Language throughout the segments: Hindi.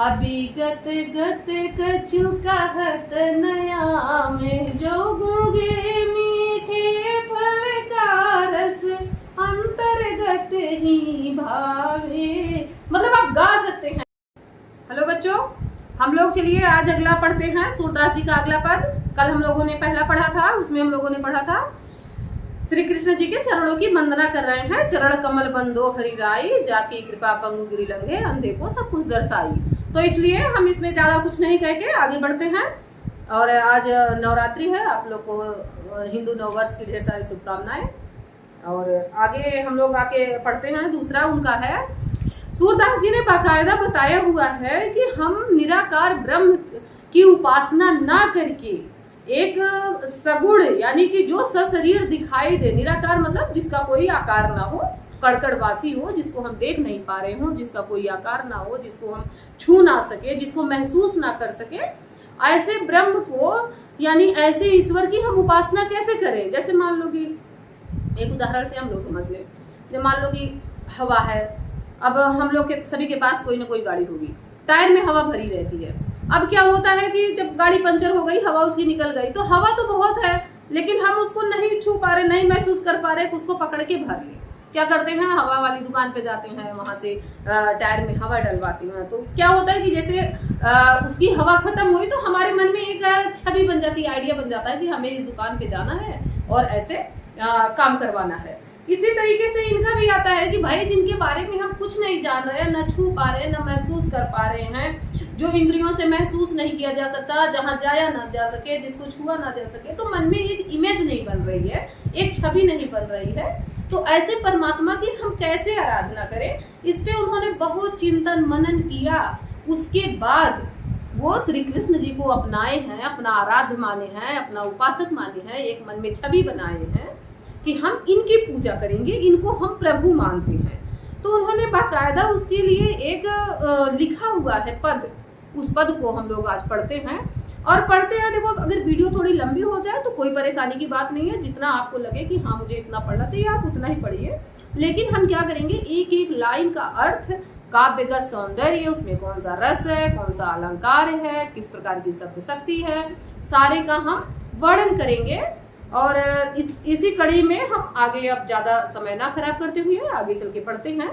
अभी गत गत कछु कहत नया में, जो गूंगे मीठे फल का रस अंतर्गत ही भावे। मतलब आप गा सकते हैं। हेलो बच्चों, हम लोग चलिए आज अगला पढ़ते हैं सूरदास जी का अगला पद। कल हम लोगों ने पहला पढ़ा था, उसमें हम लोगों ने पढ़ा था श्री कृष्ण जी के चरणों की वंदना कर रहे हैं। चरण कमल बंदो हरि राई, जाकी कृपा पंगु गिरि लंघे, अंधे को सब कुछ दर्शाई। तो इसलिए हम इसमें ज्यादा कुछ नहीं कह के आगे बढ़ते हैं। और आज नवरात्रि है, आप लोग को हिंदू नववर्ष की ढेर सारी शुभकामनाएं। और आगे हम लोग आके पढ़ते हैं। दूसरा उनका है, सूरदास जी ने बाकायदा बताया हुआ है कि हम निराकार ब्रह्म की उपासना ना करके एक सगुण यानी कि जो सशरीर दिखाई दे, निराकार मतलब जिसका कोई आकार ना हो, कड़कड़वासी हो, जिसको हम देख नहीं पा रहे हो, जिसका कोई आकार ना हो, जिसको हम छू ना सके, जिसको महसूस ना कर सके, ऐसे ब्रह्म को यानी ऐसे ईश्वर की हम उपासना कैसे करें। जैसे मान लो कि एक उदाहरण से हम लोग समझ लें, जब मान लो कि हवा है, अब हम लोग के सभी के पास कोई ना कोई गाड़ी होगी, टायर में हवा भरी रहती है। अब क्या होता है कि जब गाड़ी पंचर हो गई, हवा उसकी निकल गई, तो हवा तो बहुत है लेकिन हम उसको नहीं छू पा रहे, नहीं महसूस कर पा रहे, उसको पकड़ के भर ले। क्या करते हैं, हवा वाली दुकान पे जाते हैं, वहां से टायर में हवा डलवाते हैं। तो क्या होता है कि जैसे उसकी हवा खत्म हुई तो हमारे मन में एक छवि बन जाती है, आइडिया बन जाता है कि हमें इस दुकान पे जाना है और ऐसे काम करवाना है। इसी तरीके से इनका भी आता है कि भाई जिनके बारे में हम कुछ नहीं जान रहे हैं, न छू पा रहे हैं, न महसूस कर पा रहे हैं, जो इंद्रियों से महसूस नहीं किया जा सकता, जहां जाया ना जा सके, जिसको छुआ ना जा सके, तो मन में एक इमेज नहीं बन रही है, एक छवि नहीं बन रही है। तो ऐसे परमात्मा की हम कैसे आराधना करें, इस पे उन्होंने बहुत चिंतन मनन किया। उसके बाद वो श्री कृष्ण जी को अपनाए हैं, अपना आराध्य माने हैं, अपना उपासक माने हैं, एक मन में छवि बनाए हैं कि हम इनकी पूजा करेंगे, इनको हम प्रभु मानते हैं। तो उन्होंने बाकायदा उसके लिए एक लिखा हुआ है पद, उस पद को हम लोग आज पढ़ते हैं। और पढ़ते हैं, देखो अगर वीडियो थोड़ी लंबी हो जाए तो कोई परेशानी की बात नहीं है, जितना आपको लगे कि हाँ मुझे इतना पढ़ना चाहिए आप उतना ही पढ़िए। लेकिन हम क्या करेंगे, एक एक लाइन का अर्थ, काव्यगत सौंदर्य, उसमें कौन सा रस है, कौन सा अलंकार है, किस प्रकार की शब्द शक्ति है, सारे का हम वर्णन करेंगे। और इसी कड़ी में हम आगे, अब ज्यादा समय ना खराब करते हुए आगे चल के पढ़ते हैं।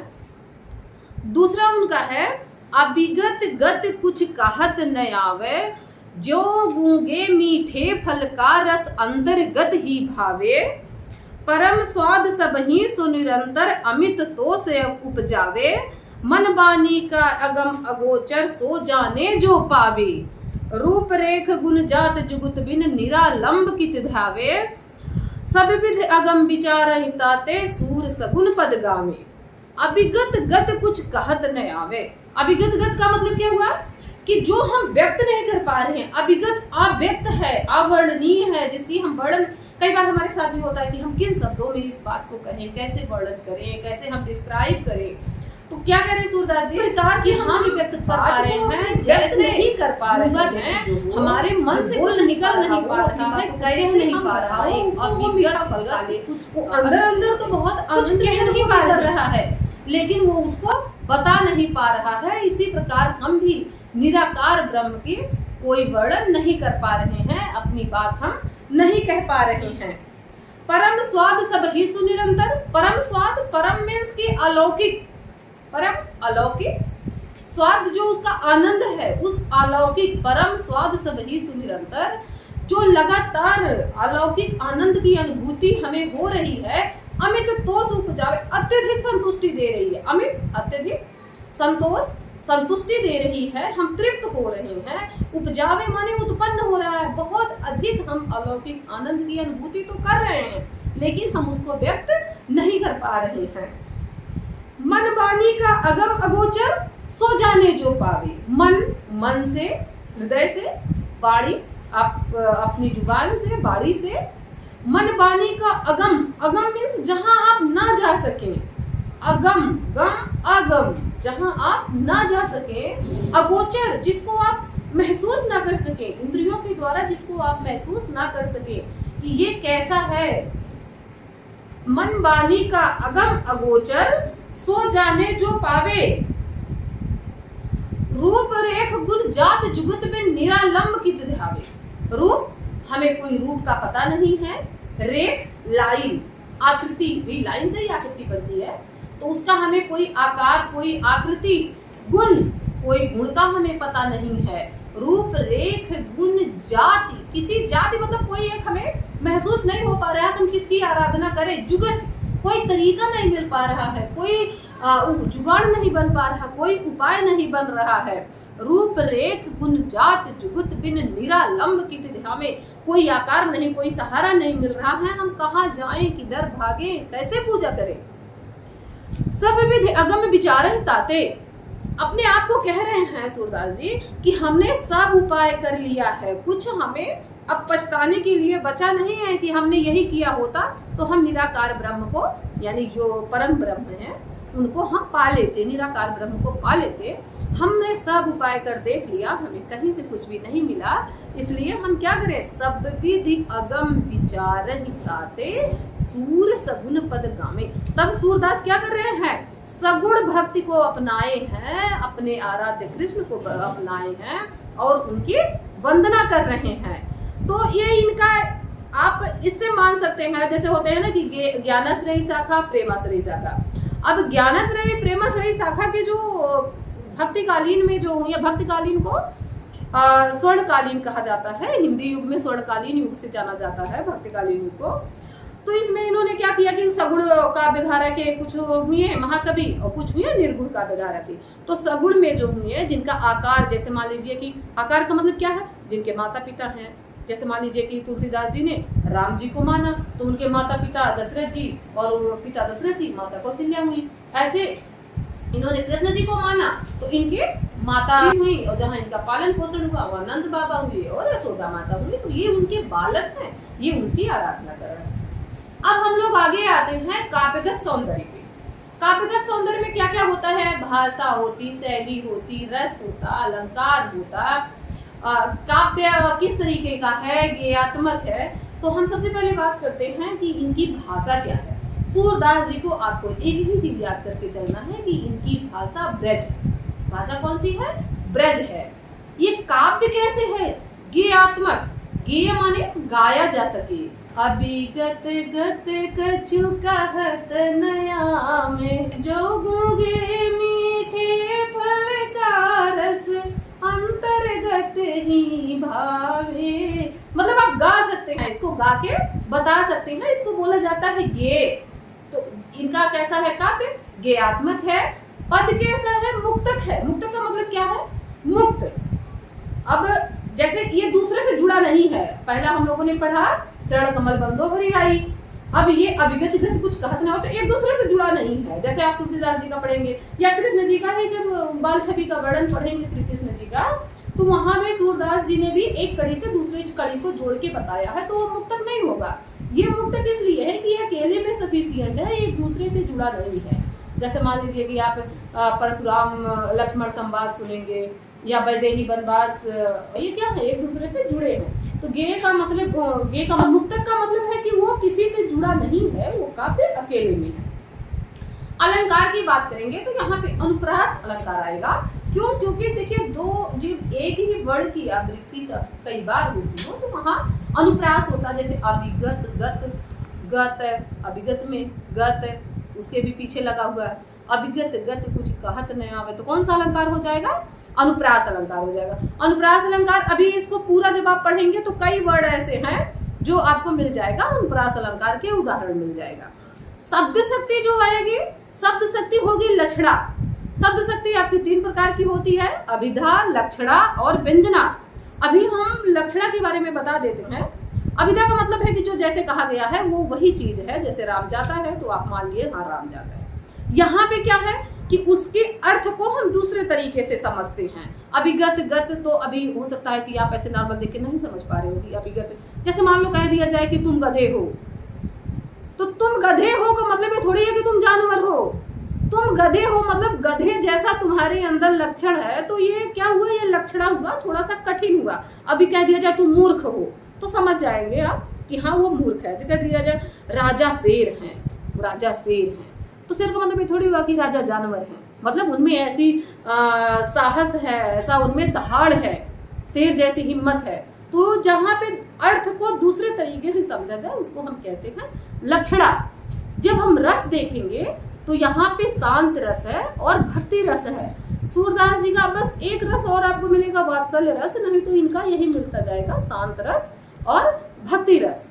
दूसरा उनका है, अभिगत गत कुछ कहत न आवे, जो गूंगे मीठे फल का रस अंतर्गत ही भावे, परम स्वाद सबही सो निरंतर अमित तो से उपजावे, मन बानी का अगम अगोचर सो जाने जो पावे, रूप रेख गुण जात जुगुत बिन निरालंब कित धावे, सब विध अगम विचार हिताते सूर सगुन पद गावे। अभिगत गत कुछ कहत न आवे। अभिगत गत का मतलब क्या हुआ कि जो हम व्यक्त नहीं कर पा रहे हैं, अभिगत अव्यक्त है, अवर्णनीय है, जिसकी हम वर्णन, कई बार हमारे साथ भी होता है कि हम किन शब्दों में इस बात को कहें, कैसे वर्णन करें, कैसे हम डिस्क्राइब करें। तो क्या करें सूरदास जी कि हम व्यक्त कर पा रहे हैं, जैसे नहीं कर पा रहे हैं, हमारे मन से कुछ निकल नहीं पा रहा है, कैसे नहीं पा रहा है, अंदर अंदर तो बहुत कुछ कह नहीं पा रहा है लेकिन वो उसको बता नहीं पा रहा है। इसी प्रकार हम भी निराकार ब्रह्म की कोई वर्णन नहीं कर पा रहे हैं, अपनी बात हम नहीं कह पा रहे हैं। परम स्वाद सब ही सुनिरंतर, परम स्वाद, परम मीन्स की अलौकिक, परम अलौकिक स्वाद, जो उसका आनंद है, उस अलौकिक परम स्वाद सब ही सुनिरंतर, जो लगातार अलौकिक आनंद की अनुभूति हमें हो रही है, अमित तोष उपजावे, अत्यधिक संतुष्टि दे रही है, अमित अत्यधिक संतोष संतुष्टि दे रही है, हम तृप्त हो रहे हैं। उपजावे माने उत्पन्न हो रहा है, बहुत अधिक हम अलौकिक आनंद की अनुभूति तो कर रहे हैं लेकिन हम उसको व्यक्त नहीं कर पा रहे हैं। मन बानी का अगम अगोचर सो जाने जो पावे, मन से, हृदय से, वाणी अपनी जुबान से, वाणी से, मन बानी का अगम, अगम मीन्स जहां आप ना जा सके, अगम गम अगम, जहां आप ना जा सके, अगोचर जिसको आप महसूस ना कर सके, इंद्रियों के द्वारा जिसको आप महसूस ना कर सके कि ये कैसा है, मन बानी का अगम अगोचर सो जाने जो पावे, रूप रेख गुण जात जुगत में निरालंब की ध्यावे। रूप, हमें कोई रूप का पता नहीं है। रेख, लाइन, आकृति भी लाइन से ही आकृति बनती है, तो उसका हमें कोई आकार, कोई आकृति, गुण, कोई गुण का हमें पता नहीं है। रूप रेख गुण जाति, किसी जाति मतलब कोई एक हमें महसूस नहीं हो पा रहा है, हम किसकी आराधना करें। जुगत, कोई तरीका नहीं मिल पा रहा है, कोई जुगाड़ नहीं बन पा रहा, कोई उपाय नहीं बन रहा है। रूप रेख गुण जात जुगत बिन निरालंब की हमें कोई आकार नहीं, कोई सहारा नहीं मिल रहा है। हम कहाँ जाएं, किधर भागें, कैसे पूजा करें। सब विधि अगम विचार ताते, अपने आप को कह रहे हैं सूरदास जी कि हमने सब उपाय कर लिया है, कुछ हमें अब पछताने के लिए बचा नहीं है कि हमने यही किया होता तो हम निराकार ब्रह्म को, यानी जो परम ब्रह्म है उनको हम पा लेते, निराकार ब्रह्म को पा लेते। हमने सब उपाय कर देख लिया, हमें कहीं से कुछ भी नहीं मिला, इसलिए हम क्या करें। सब विधि अगम विचार ताते सूर सगुण पद गामे। तब सूरदास क्या कर रहे हैं, सगुण भक्ति को अपनाए हैं, अपने आराध्य कृष्ण को अपनाए हैं और उनकी वंदना कर रहे हैं। तो ये इनका आप इससे मान सकते हैं, जैसे होते हैं ना कि ज्ञानाश्रयी शाखा, प्रेमाश्रयी शाखा। अब ज्ञानाश्रयी प्रेमाश्रयी शाखा के जो भक्तिकालीन में जो हुई है, भक्तिकालीन को स्वर्णकालीन कहा जाता है, हिंदी युग में स्वर्णकालीन युग से जाना जाता है भक्तिकालीन युग को। तो इसमें इन्होंने क्या किया कि सगुण काव्यधारा के कुछ हुए हैं महाकवि और कुछ हुए निर्गुण काव्यधारा के। तो सगुण में जो हुए हैं जिनका आकार, जैसे मान लीजिए कि आकार का मतलब क्या है, जिनके माता पिता हैं। जैसे मान लीजिए कि तुलसीदास जी ने राम जी को माना तो उनके माता पिता दशरथ जी और पिता दशरथ जी, माता कौशल्या हुई। ऐसे इन्होंने कृष्ण जी को माना तो इनके माता हुई, और जहाँ इनका पालन पोषण हुआ वह नंद बाबा हुए और यशोदा माता हुई। तो ये उनके बालक हैं, ये उनकी आराधना कर रहे हैं। अब हम लोग आगे आते हैं काव्यगत सौंदर्य पे। काव्यगत सौंदर्य में क्या क्या होता है, भाषा होती, शैली होती, रस होता, अलंकार होता, काव्य किस तरीके का है, गेयात्मक है। तो हम सबसे पहले बात करते हैं कि इनकी भाषा क्या है। सूरदास जी को आपको एक ही चीज याद करके चलना है कि इनकी भाषा ब्रज है। भाषा कौन सी है, ब्रज है। ये काव्य कैसे है, गेयात्मक। गेय माने गाया जा सके। अभिगत गत कछु कहत नया में, जो गूंगे मीठे फल का रस अंतर्गत ही भावे। मतलब आप गा सकते हैं, इसको गा के बता सकते हैं, इसको बोला जाता है गेय। तो इनका कैसा है काव्य, गेयात्मक है। पद कैसा है, मुक्तक है। मुक्तक का मतलब क्या है, मुक्त। अब जैसे ये दूसरे से जुड़ा नहीं है, पहला हम लोगों ने पढ़ा चरण कमल बंदो भरी लाई। अब ये अभिगत गत कुछ कहत ना हो तो एक दूसरे से जुड़ा नहीं है। जैसे आप तुलसीदास जी का पढ़ेंगे या कृष्ण जी का ही जब बाल छवि का वर्णन पढ़ेंगे श्री कृष्ण जी का, तो वहां में सूरदास जी ने भी एक कड़ी से दूसरी कड़ी को जोड़ के बताया है, तो वो मुक्तक नहीं होगा। ये मुक्तक इसलिए है कि यह अकेले में सफिशिएंट है, एक दूसरे से जुड़ा नहीं है। जैसे मान लीजिए कि आप परशुराम लक्ष्मण संवाद सुनेंगे या वैदेही वनवास, ये क्या है, एक दूसरे से जुड़े हैं। तो गेय का मतलब, गेय का मुक्तक का मतलब है कि वो किसी से जुड़ा नहीं है, वो काव्य अकेले में है। अलंकार की बात करेंगे तो यहाँ पे अनुप्रास अलंकार आएगा। क्यों, क्योंकि देखिए दो जब एक ही वर्ण की आवृत्ति सब कई बार होती हो तो वहाँ अनुप्रास होता है। जैसे अभिगत, गत, गत, अभिगत में गत, उसके भी पीछे लगा हुआ है। अभिगत गत कुछ कहत न आवे, तो कौन सा अलंकार हो जाएगा, अनुप्रास अलंकार हो जाएगा। अनुप्रास अलंकार, अभी इसको पूरा जब आप पढ़ेंगे तो कई वर्ड ऐसे हैं जो आपको मिल जाएगा, अनुप्रास अलंकार के उदाहरण मिल जाएगा। शब्द शक्ति जो आएगी, शब्द शक्ति होगी लक्षणा। शब्द शक्ति आपकी 3 प्रकार की होती है, अभिधा, लक्षणा और व्यंजना। अभी हम लक्षणा के बारे में बता देते हैं। अभिधा का मतलब है कि जो जैसे कहा गया है वो वही चीज है। जैसे राम जाता है तो आप मान लिए हाँ राम जाता है। यहाँ पे क्या है कि उसके अर्थ को हम दूसरे तरीके से समझते हैं। अभिगत, गत तो अभी हो सकता है कि आप ऐसे नॉर्मल देख के नहीं समझ पा रहे हो कि अभिगत, जैसे मान लो कह दिया जाए कि तुम गधे हो, तो तुम गधे हो का मतलब ये थोड़ी है कि तुम जानवर हो। तुम गधे हो मतलब गधे जैसा तुम्हारे अंदर लक्षण है, तो ये क्या हुआ, ये लक्षणा हुआ, थोड़ा सा कठिन हुआ। अभी कह दिया जाए तुम मूर्ख हो तो समझ जाएंगे आप कि हाँ वो मूर्ख है। कह दिया जाए राजा शेर है, राजा शेर है, तो शेर का मतलब ये थोड़ी हुआ कि राजा जानवर है। मतलब उनमें ऐसी साहस है, ऐसा उनमें दहाड़ है, शेर जैसी हिम्मत है। तो जहाँ पे अर्थ को दूसरे तरीके से समझा जाए उसको हम कहते हैं लक्षणा। जब हम रस देखेंगे तो यहाँ पे शांत रस है और भक्ति रस है। सूरदास जी का बस एक रस और आपको मिलेगा, वात्सल्य रस, नहीं तो इनका यही मिलता जाएगा, शांत रस और भक्ति रस।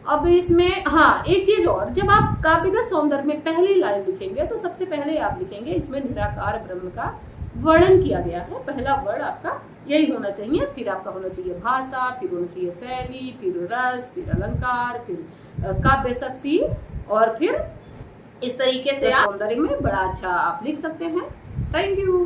अब इसमें हाँ एक चीज और, जब आप काव्यगत सौंदर्य में पहली लाइन लिखेंगे तो सबसे पहले आप लिखेंगे इसमें निराकार ब्रह्म का वर्णन किया गया है, पहला वर्ड आपका यही होना चाहिए। फिर आपका होना चाहिए भाषा, फिर होना चाहिए शैली, फिर रस, फिर अलंकार, फिर काव्य शक्ति, और फिर इस तरीके से सौंदर्य में बड़ा अच्छा आप लिख सकते हैं। Thank you.